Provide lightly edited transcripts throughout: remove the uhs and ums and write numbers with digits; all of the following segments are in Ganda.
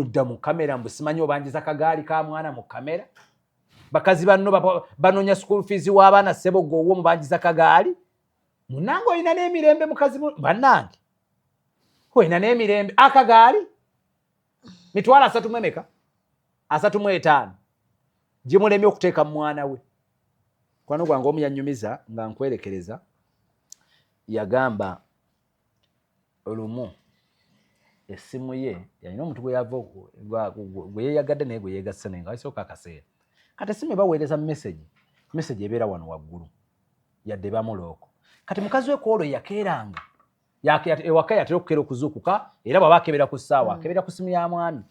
Udda mu kamera mbusimanyi obanjiza kagaali ka mwana mu kamera. Bakazi banno banonya school fees w'abaana ssebo gwowo mubanjiza kagaali. Munange olina n'emirembe mukazi bannange. Olina n'emirembe akagaali. Mitwalo 3 mwemeka? 35. Gye mulemye okuteeka mu mwana we. Kwano gwange omu yannyumiza nga nkwerekereza yagamba olumu essimu ye yalina omuntu gwe yava gwe yeeyagadde naye gwe yeegasse naye nga wasooka akaseera. Kati essimu ebaweereza message ebeera wano waggulu yadde bamulooko. Kati mukazi we kwolwo yakeeranga ewaka yatera okukeera okuzuukuka era bw'aba akebera ku ssaawa akebera ku simu ya mwami.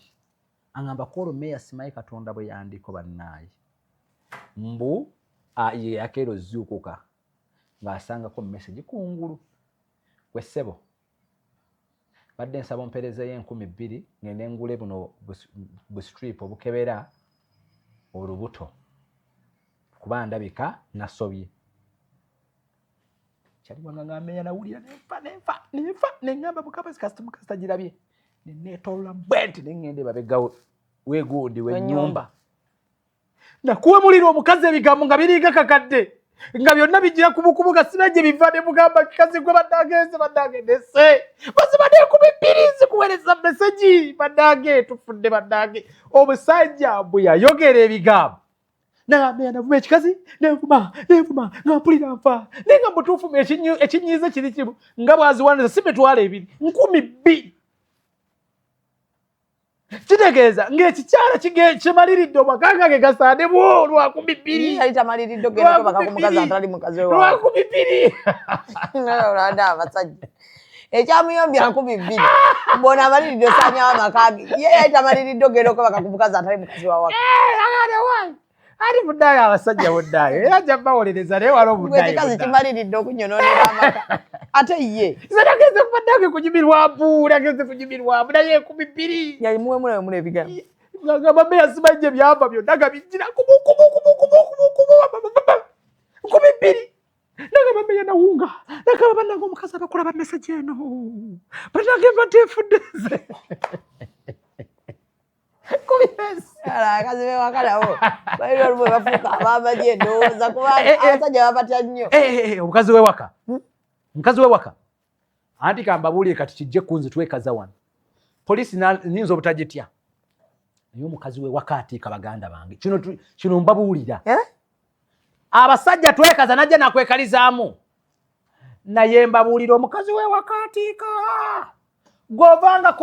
Aŋŋamba kwolwo meeya simanyi Katonda bwe yandiko bannaaye. Mbu ye yakeera ozuukuka ng'asangako message kungulu. Gwe ssebo badde nsaba mpereza ye 2,000 ngende ngule buno bustrip obukebera olubuto kuba ndabika nasobye. Kyali wanga ng'ameeya nawulira nenfa neŋŋamba mukabasi kasita girabye neetolola bwenti neŋŋende babeggawo weegundi w'ennyumba. Nakuwa muliro omukazi ebigambo nga biriga kakadde nga byonna bijja kubukubu nga sina gye biva ne mugamba kikazi gwe baddaage se bazibadde 2,000 zikuweereza meseji baddaage tufudde baddaage. Omusajja bwe yayogera ebigambo n'ameeya navuma ekikazi nenvuma nga mpulira nfa naye nga mutuufu ekinyiize kiri kimu nga bwaziwaniza si mitwalo 2 2,000. Kitegeeza ng'ekikyala kimaliridde omwaka ge gasaane bwo lwa 2,000. Yali tamaliridde ogenda kubaka ku mukazi atali mukazi we lwa 2,000. Olanda abasajja ekyamuyombya 2,000 mbona amaliridde osaanyawo amaka ge ye yali tamaliridde ogenda okubaka ku mukazi atali mukazi wa waka. Ali muddayo abasajja muddayo era ajja bawolereza naye wali omuddayo. Ekikazi kimaliridde okunyononera amaka ate ye nageze kubaddaage kunyumirwamu naye 2,000 yayimuwemulayo mula ebigambo ngagamba meeya simanyi gye byava byonna nga bijjira 2,000 nagamba meeya nawunga nagamba bannange omukazi abakulaba message eno bannange mbateefudde nze. Akazi bewakalawo balina olumu bafuuka abamagye ndowooza kubanga abasajja babatya nnyo. Mukazi w'ewaka anti kambabuulire kati kijje kunzi twekaza wano poliisi nyinza obutagitya naye omukazi w'ewaka atiika baganda bange kino mbabuulira abasajja twekaza najja nakwekalizaamu naye mbabuulira omukazi w'ewaka atiika gw'ovanga